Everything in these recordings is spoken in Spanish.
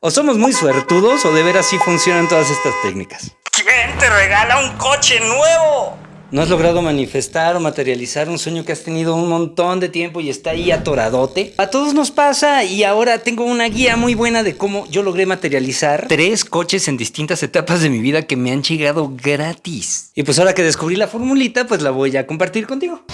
O somos muy suertudos o de veras sí funcionan todas estas técnicas. ¿Quién te regala un coche nuevo? ¿No has logrado manifestar o materializar un sueño que has tenido un montón de tiempo y está ahí atoradote? A todos nos pasa y ahora tengo una guía muy buena de cómo yo logré materializar 3 coches en distintas etapas de mi vida que me han llegado gratis. Y pues ahora que descubrí la formulita, pues la voy a compartir contigo.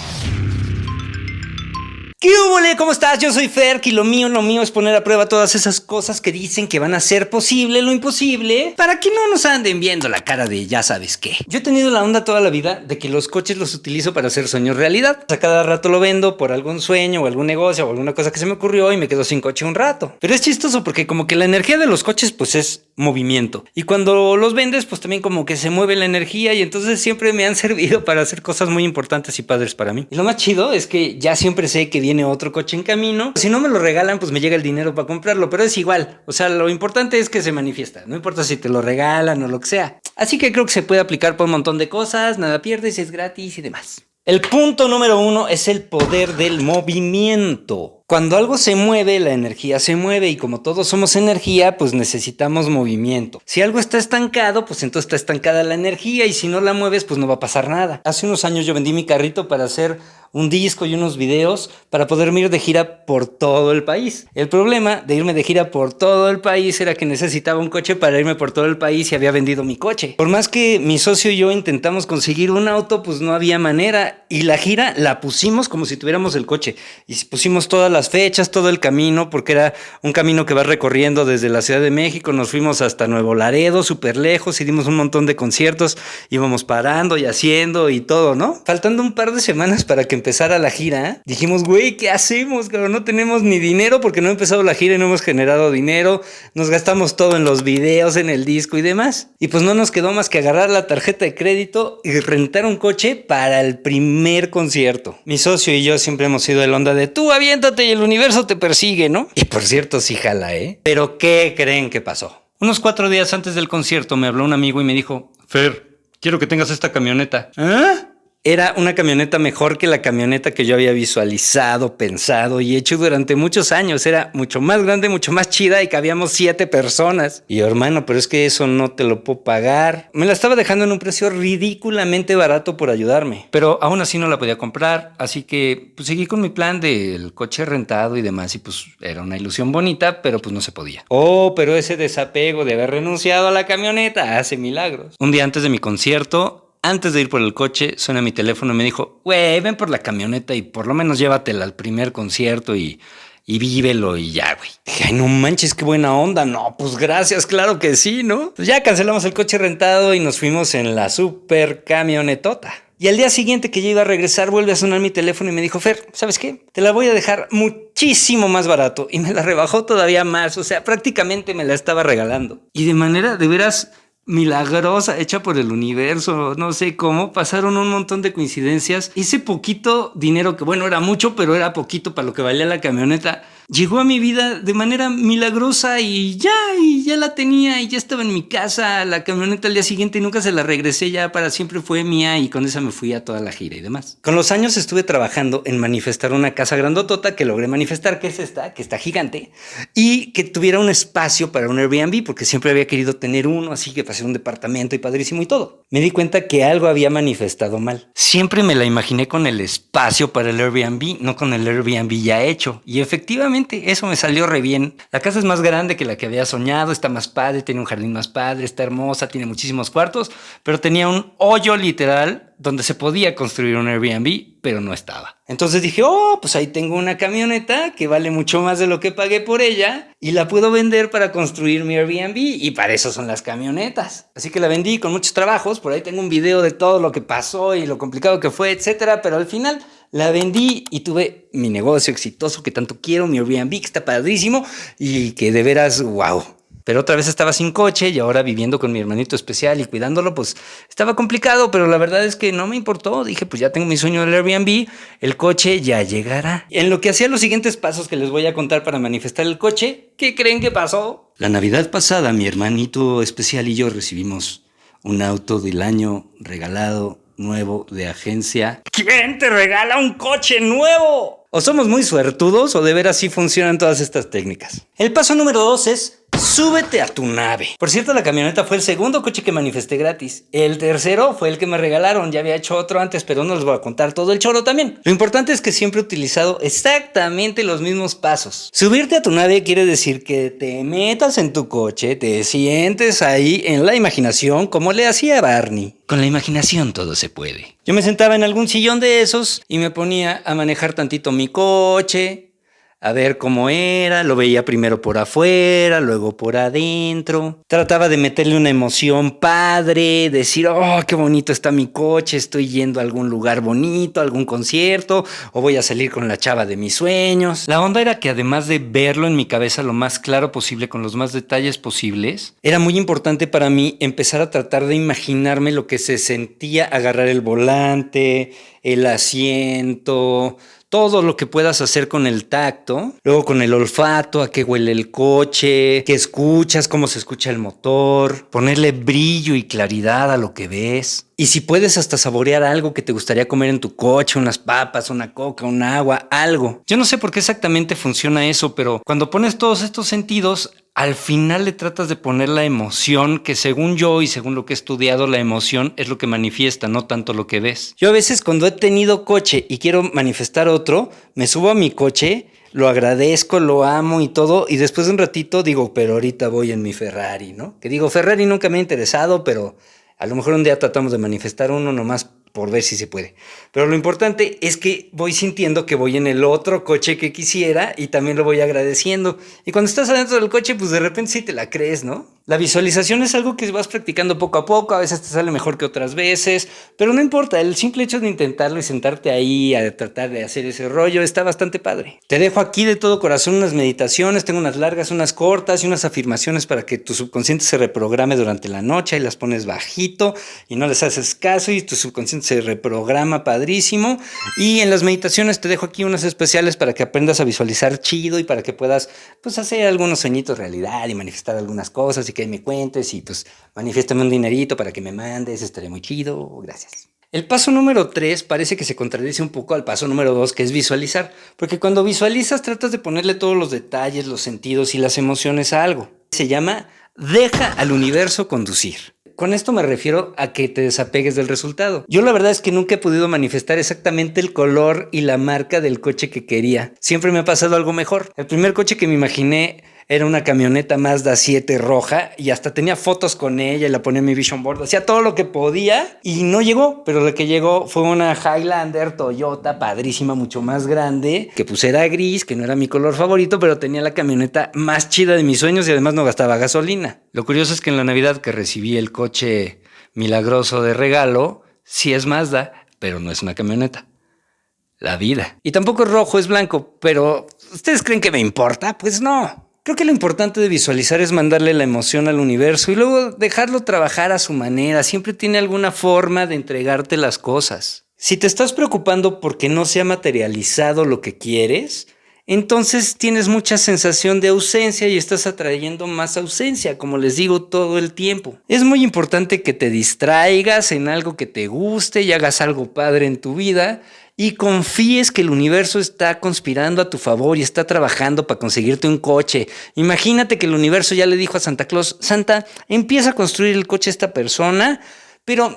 ¿Qué hubole? ¿Cómo estás? Yo soy Ferk y lo mío es poner a prueba todas esas cosas que dicen que van a ser posible lo imposible para que no nos anden viendo la cara de ya sabes qué. Yo he tenido la onda toda la vida de que los coches los utilizo para hacer sueños realidad. A cada rato lo vendo por algún sueño o algún negocio o alguna cosa que se me ocurrió y me quedo sin coche un rato. Pero es chistoso porque como que la energía de los coches pues es movimiento. Y cuando los vendes pues también como que se mueve la energía y entonces siempre me han servido para hacer cosas muy importantes y padres para mí. Y lo más chido es que ya siempre sé que viene otro coche en camino. Si no me lo regalan, pues me llega el dinero para comprarlo, pero es igual. O sea, lo importante es que se manifiesta. No importa si te lo regalan o lo que sea. Así que creo que se puede aplicar por un montón de cosas, nada pierdes, es gratis y demás. El punto número 1 es el poder del movimiento. Cuando algo se mueve, la energía se mueve y como todos somos energía, pues necesitamos movimiento. Si algo está estancado, pues entonces está estancada la energía y si no la mueves, pues no va a pasar nada. Hace unos años yo vendí mi carrito para hacer un disco y unos videos para poderme ir de gira por todo el país. El problema de irme de gira por todo el país era que necesitaba un coche para irme por todo el país y había vendido mi coche. Por más que mi socio y yo intentamos conseguir un auto, pues no había manera y la gira la pusimos como si tuviéramos el coche y pusimos todas las fechas, todo el camino, porque era un camino que va recorriendo desde la Ciudad de México, nos fuimos hasta Nuevo Laredo, súper lejos, y dimos un montón de conciertos, íbamos parando y haciendo y todo, ¿no? Faltando un par de semanas para que empezara la gira, dijimos, güey, ¿qué hacemos? Claro, no tenemos ni dinero porque no ha empezado la gira y no hemos generado dinero, nos gastamos todo en los videos, en el disco y demás, y pues no nos quedó más que agarrar la tarjeta de crédito y rentar un coche para el primer concierto. Mi socio y yo siempre hemos sido el onda de tú aviéntate y el universo te persigue, ¿no? Y por cierto, sí jala, ¿eh? Pero ¿qué creen que pasó? Unos 4 días antes del concierto me habló un amigo y me dijo, Fer, quiero que tengas esta camioneta. ¿Ah? Era una camioneta mejor que la camioneta que yo había visualizado, pensado y hecho durante muchos años. Era mucho más grande, mucho más chida y cabíamos 7 personas. Y yo, hermano, pero es que eso no te lo puedo pagar. Me la estaba dejando en un precio ridículamente barato por ayudarme. Pero aún así no la podía comprar, así que pues seguí con mi plan del coche rentado y demás. Y pues era una ilusión bonita, pero pues no se podía. Oh, pero ese desapego de haber renunciado a la camioneta hace milagros. Un día antes de mi concierto, antes de ir por el coche, suena mi teléfono y me dijo, güey, ven por la camioneta y por lo menos llévatela al primer concierto y vívelo y ya, güey. Dije, ay, no manches, qué buena onda. No, pues gracias, claro que sí, ¿no? Pues ya cancelamos el coche rentado y nos fuimos en la super camionetota. Y al día siguiente que yo iba a regresar, vuelve a sonar mi teléfono y me dijo, Fer, ¿sabes qué? Te la voy a dejar muchísimo más barato. Y me la rebajó todavía más. O sea, prácticamente me la estaba regalando. Y de manera de veras milagrosa, hecha por el universo, no sé cómo, pasaron un montón de coincidencias. Ese poquito dinero, que bueno, era mucho, pero era poquito para lo que valía la camioneta, llegó a mi vida de manera milagrosa y ya la tenía y ya estaba en mi casa, la camioneta al día siguiente y nunca se la regresé, ya para siempre fue mía y con esa me fui a toda la gira y demás. Con los años estuve trabajando en manifestar una casa grandotota que logré manifestar, que es esta, que está gigante, y que tuviera un espacio para un Airbnb, porque siempre había querido tener uno, así que pasé un departamento y padrísimo y todo. Me di cuenta que algo había manifestado mal. Siempre me la imaginé con el espacio para el Airbnb, no con el Airbnb ya hecho, y efectivamente eso me salió re bien. La casa es más grande que la que había soñado, está más padre, tiene un jardín más padre, está hermosa, tiene muchísimos cuartos, pero tenía un hoyo literal donde se podía construir un Airbnb, pero no estaba. Entonces dije, oh, pues ahí tengo una camioneta que vale mucho más de lo que pagué por ella y la puedo vender para construir mi Airbnb y para eso son las camionetas. Así que la vendí con muchos trabajos, por ahí tengo un video de todo lo que pasó y lo complicado que fue, etcétera, pero al final la vendí y tuve mi negocio exitoso que tanto quiero, mi Airbnb que está padrísimo y que de veras, wow. Pero otra vez estaba sin coche y ahora viviendo con mi hermanito especial y cuidándolo, pues estaba complicado, pero la verdad es que no me importó. Dije, pues ya tengo mi sueño del Airbnb, el coche ya llegará. En lo que hacía los siguientes pasos que les voy a contar para manifestar el coche, ¿qué creen que pasó? La Navidad pasada, mi hermanito especial y yo recibimos un auto del año regalado, nuevo, de agencia. ¿Quién te regala un coche nuevo? O somos muy suertudos o de veras sí funcionan todas estas técnicas. El paso número 2 es Súbete a tu nave. Por cierto, la camioneta fue el segundo coche que manifesté gratis. El tercero fue el que me regalaron. Ya había hecho otro antes, pero no les voy a contar todo el choro también. Lo importante es que siempre he utilizado exactamente los mismos pasos. Subirte a tu nave quiere decir que te metas en tu coche, te sientes ahí en la imaginación como le hacía Barney. Con la imaginación todo se puede. Yo me sentaba en algún sillón de esos y me ponía a manejar tantito mi coche, a ver cómo era, lo veía primero por afuera, luego por adentro. Trataba de meterle una emoción padre, decir, oh, qué bonito está mi coche, estoy yendo a algún lugar bonito, a algún concierto, o voy a salir con la chava de mis sueños. La onda era que además de verlo en mi cabeza lo más claro posible, con los más detalles posibles, era muy importante para mí empezar a tratar de imaginarme lo que se sentía agarrar el volante, el asiento, todo lo que puedas hacer con el tacto, luego con el olfato, a qué huele el coche, qué escuchas, cómo se escucha el motor, ponerle brillo y claridad a lo que ves. Y si puedes hasta saborear algo que te gustaría comer en tu coche, unas papas, una coca, un agua, algo. Yo no sé por qué exactamente funciona eso, pero cuando pones todos estos sentidos, al final le tratas de poner la emoción, que según yo y según lo que he estudiado, la emoción es lo que manifiesta, no tanto lo que ves. Yo a veces cuando he tenido coche y quiero manifestar otro, me subo a mi coche, lo agradezco, lo amo y todo, y después de un ratito digo, pero ahorita voy en mi Ferrari, ¿no? Que digo, Ferrari nunca me ha interesado, pero a lo mejor un día tratamos de manifestar uno nomás por ver si se puede. Pero lo importante es que voy sintiendo que voy en el otro coche que quisiera y también lo voy agradeciendo. Y cuando estás adentro del coche, pues de repente sí te la crees, ¿no? La visualización es algo que vas practicando poco a poco, a veces te sale mejor que otras veces, pero no importa, el simple hecho de intentarlo y sentarte ahí a tratar de hacer ese rollo está bastante padre. Te dejo aquí de todo corazón unas meditaciones, tengo unas largas, unas cortas y unas afirmaciones para que tu subconsciente se reprograme durante la noche y las pones bajito y no les haces caso y tu subconsciente se reprograma padrísimo. Y en las meditaciones te dejo aquí unas especiales para que aprendas a visualizar chido y para que puedas pues hacer algunos sueñitos realidad y manifestar algunas cosas y que me cuentes y pues manifiéstame un dinerito para que me mandes, estaría muy chido, gracias. El paso número 3 parece que se contradice un poco al paso número 2, que es visualizar, porque cuando visualizas tratas de ponerle todos los detalles, los sentidos y las emociones a algo. Se llama deja al universo conducir. Con esto me refiero a que te desapegues del resultado. Yo la verdad es que nunca he podido manifestar exactamente el color y la marca del coche que quería. Siempre me ha pasado algo mejor. El primer coche que me imaginé era una camioneta Mazda 7 roja y hasta tenía fotos con ella y la ponía en mi vision board. Hacía todo lo que podía y no llegó, pero lo que llegó fue una Highlander Toyota padrísima, mucho más grande, que pues era gris, que no era mi color favorito, pero tenía la camioneta más chida de mis sueños y además no gastaba gasolina. Lo curioso es que en la Navidad que recibí el coche milagroso de regalo, sí es Mazda, pero no es una camioneta. La vida. Y tampoco es rojo, es blanco, pero ¿ustedes creen que me importa? Pues no. Creo que lo importante de visualizar es mandarle la emoción al universo y luego dejarlo trabajar a su manera. Siempre tiene alguna forma de entregarte las cosas. Si te estás preocupando porque no se ha materializado lo que quieres, entonces tienes mucha sensación de ausencia y estás atrayendo más ausencia, como les digo todo el tiempo. Es muy importante que te distraigas en algo que te guste y hagas algo padre en tu vida y confíes que el universo está conspirando a tu favor y está trabajando para conseguirte un coche. Imagínate que el universo ya le dijo a Santa Claus, Santa, empieza a construir el coche a esta persona, pero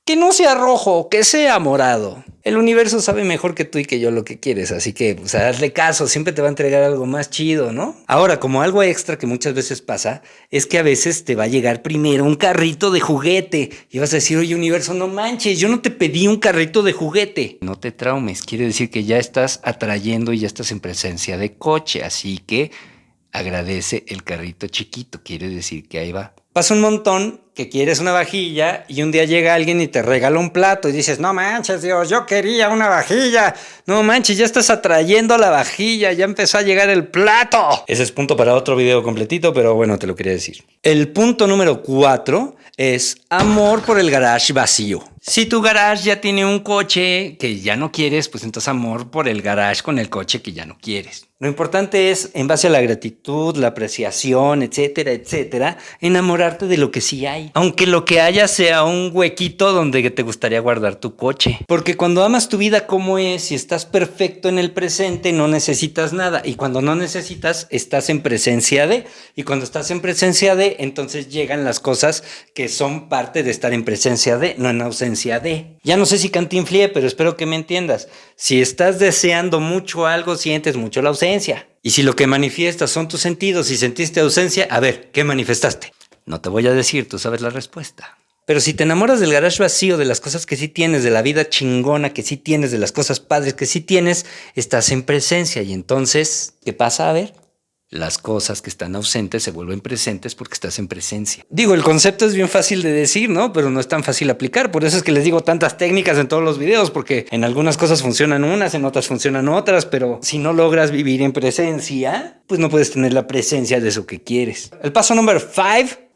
que no sea rojo, que sea morado. El universo sabe mejor que tú y que yo lo que quieres, así que pues, hazle caso, siempre te va a entregar algo más chido, ¿no? Ahora, como algo extra que muchas veces pasa, es que a veces te va a llegar primero un carrito de juguete y vas a decir, oye, universo, no manches, yo no te pedí un carrito de juguete. No te traumes, quiere decir que ya estás atrayendo y ya estás en presencia de coche, así que agradece el carrito chiquito, quiere decir que ahí va. Pasa un montón que quieres una vajilla y un día llega alguien y te regala un plato y dices, no manches, Dios, yo quería una vajilla. No manches, ya estás atrayendo la vajilla, ya empezó a llegar el plato. Ese es punto para otro video completito, pero bueno, te lo quería decir. El punto número 4 es amor por el garage vacío. Si tu garage ya tiene un coche que ya no quieres, pues entonces amor por el garage con el coche que ya no quieres. Lo importante es, en base a la gratitud, la apreciación, etcétera, etcétera, enamorarte de lo que sí hay. Aunque lo que haya sea un huequito donde te gustaría guardar tu coche. Porque cuando amas tu vida como es y estás perfecto en el presente, no necesitas nada. Y cuando no necesitas, estás en presencia de. Y cuando estás en presencia de, entonces llegan las cosas que son parte de estar en presencia de, no en ausencia de. Ya no sé si cantinflié, pero espero que me entiendas. Si estás deseando mucho algo, sientes mucho la ausencia. Y si lo que manifiestas son tus sentidos y sentiste ausencia, a ver, ¿qué manifestaste? No te voy a decir, tú sabes la respuesta. Pero si te enamoras del garage vacío, de las cosas que sí tienes, de la vida chingona que sí tienes, de las cosas padres que sí tienes, estás en presencia. Y entonces, ¿qué pasa? A ver. Las cosas que están ausentes se vuelven presentes porque estás en presencia. Digo, el concepto es bien fácil de decir, ¿no? Pero no es tan fácil aplicar. Por eso es que les digo tantas técnicas en todos los videos, porque en algunas cosas funcionan unas, en otras funcionan otras, pero si no logras vivir en presencia, pues no puedes tener la presencia de eso que quieres. El paso número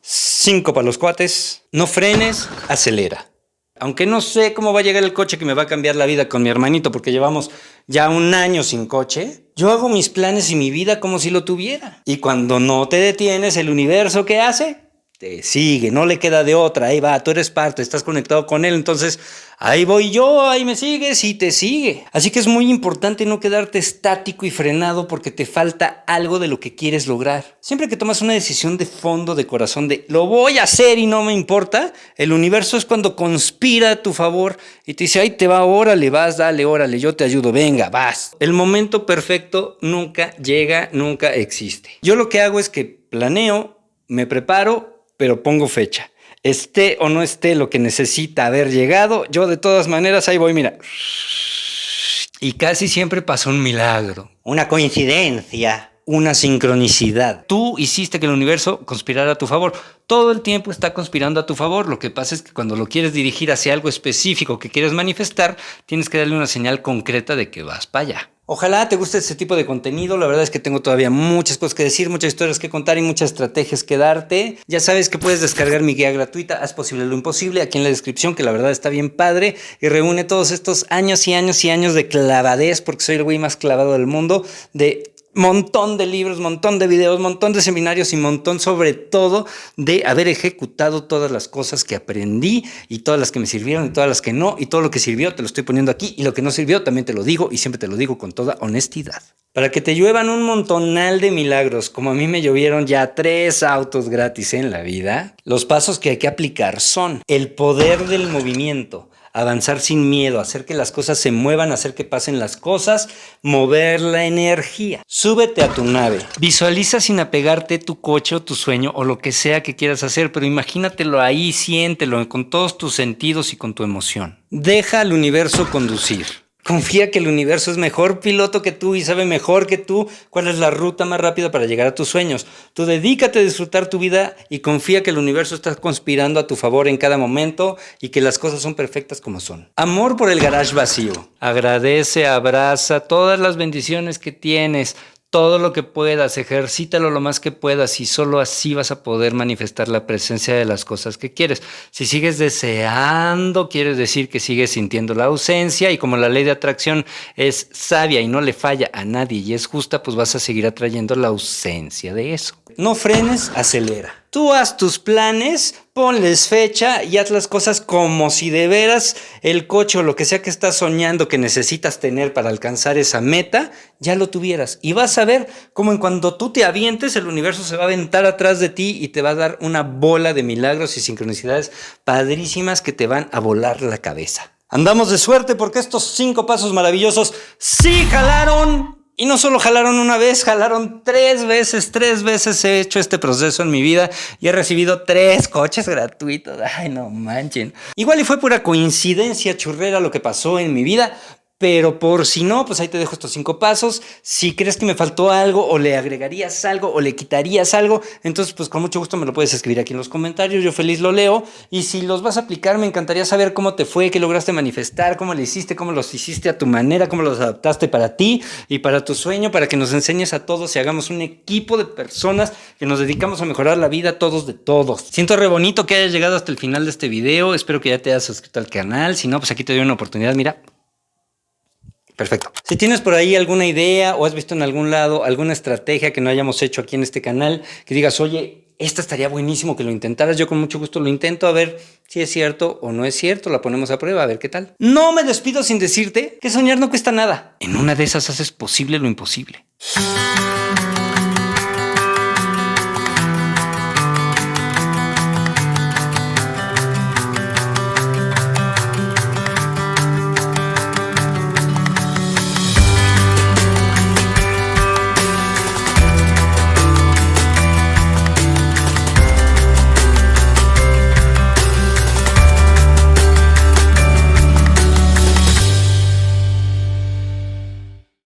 5 para los cuates. No frenes, acelera. Aunque no sé cómo va a llegar el coche que me va a cambiar la vida con mi hermanito, porque llevamos ya 1 año sin coche, yo hago mis planes y mi vida como si lo tuviera. Y cuando no te detienes, el universo, ¿qué hace? Te sigue, no le queda de otra. Ahí va, tú eres parte, estás conectado con él, entonces ahí voy yo, ahí me sigues y te sigue. Así que es muy importante no quedarte estático y frenado porque te falta algo de lo que quieres lograr. Siempre que tomas una decisión de fondo, de corazón, de lo voy a hacer y no me importa, el universo es cuando conspira a tu favor y te dice, ahí te va, órale, vas, dale, órale, yo te ayudo, venga, vas. El momento perfecto nunca llega, nunca existe. Yo lo que hago es que planeo, me preparo, pero pongo fecha. Esté o no esté lo que necesita haber llegado, yo de todas maneras ahí voy, mira. Y casi siempre pasa un milagro, una coincidencia, una sincronicidad. Tú hiciste que el universo conspirara a tu favor. Todo el tiempo está conspirando a tu favor. Lo que pasa es que cuando lo quieres dirigir hacia algo específico que quieres manifestar, tienes que darle una señal concreta de que vas para allá. Ojalá te guste ese tipo de contenido. La verdad es que tengo todavía muchas cosas que decir, muchas historias que contar y muchas estrategias que darte. Ya sabes que puedes descargar mi guía gratuita, Haz posible lo imposible, aquí en la descripción, que la verdad está bien padre y reúne todos estos años y años y años de clavadez, porque soy el güey más clavado del mundo, de montón de libros, montón de videos, montón de seminarios y montón sobre todo de haber ejecutado todas las cosas que aprendí y todas las que me sirvieron y todas las que no, y todo lo que sirvió te lo estoy poniendo aquí y lo que no sirvió también te lo digo y siempre te lo digo con toda honestidad. Para que te lluevan un montonal de milagros, como a mí me llovieron ya 3 autos gratis en la vida, los pasos que hay que aplicar son el poder del movimiento, avanzar sin miedo, hacer que las cosas se muevan, hacer que pasen las cosas, mover la energía. Súbete a tu nave. Visualiza sin apegarte tu coche o tu sueño o lo que sea que quieras hacer, pero imagínatelo ahí, siéntelo con todos tus sentidos y con tu emoción. Deja al universo conducir. Confía que el universo es mejor piloto que tú y sabe mejor que tú cuál es la ruta más rápida para llegar a tus sueños. Tú dedícate a disfrutar tu vida y confía que el universo está conspirando a tu favor en cada momento y que las cosas son perfectas como son. Amor por el garage vacío. Agradece, abraza todas las bendiciones que tienes. Todo lo que puedas, ejercítalo lo más que puedas y solo así vas a poder manifestar la presencia de las cosas que quieres. Si sigues deseando, quiere decir que sigues sintiendo la ausencia y como la ley de atracción es sabia y no le falla a nadie y es justa, pues vas a seguir atrayendo la ausencia de eso. No frenes, acelera. Tú haz tus planes, ponles fecha y haz las cosas como si de veras el coche o lo que sea que estás soñando que necesitas tener para alcanzar esa meta, ya lo tuvieras. Y vas a ver cómo en cuando tú te avientes, el universo se va a aventar atrás de ti y te va a dar una bola de milagros y sincronicidades padrísimas que te van a volar la cabeza. Andamos de suerte porque estos 5 pasos maravillosos sí jalaron. Y no solo jalaron una vez, jalaron 3 veces. 3 veces he hecho este proceso en mi vida y he recibido 3 coches gratuitos. Ay, no manchen. Igual y fue pura coincidencia churrera lo que pasó en mi vida, Pero por si no, pues ahí te dejo estos 5 pasos. Si crees que me faltó algo o le agregarías algo o le quitarías algo, entonces pues con mucho gusto me lo puedes escribir aquí en los comentarios. Yo feliz lo leo. Y si los vas a aplicar, me encantaría saber cómo te fue, qué lograste manifestar, cómo le hiciste, cómo los hiciste a tu manera, cómo los adaptaste para ti y para tu sueño, para que nos enseñes a todos y hagamos un equipo de personas que nos dedicamos a mejorar la vida todos de todos. Siento re bonito que hayas llegado hasta el final de este video. Espero que ya te hayas suscrito al canal. Si no, pues aquí te doy una oportunidad, mira. Perfecto. Si tienes por ahí alguna idea o has visto en algún lado alguna estrategia que no hayamos hecho aquí en este canal, que digas, oye, esta estaría buenísimo que lo intentaras, yo con mucho gusto lo intento, a ver si es cierto o no es cierto, la ponemos a prueba, a ver qué tal. No me despido sin decirte que soñar no cuesta nada. En una de esas haces posible lo imposible.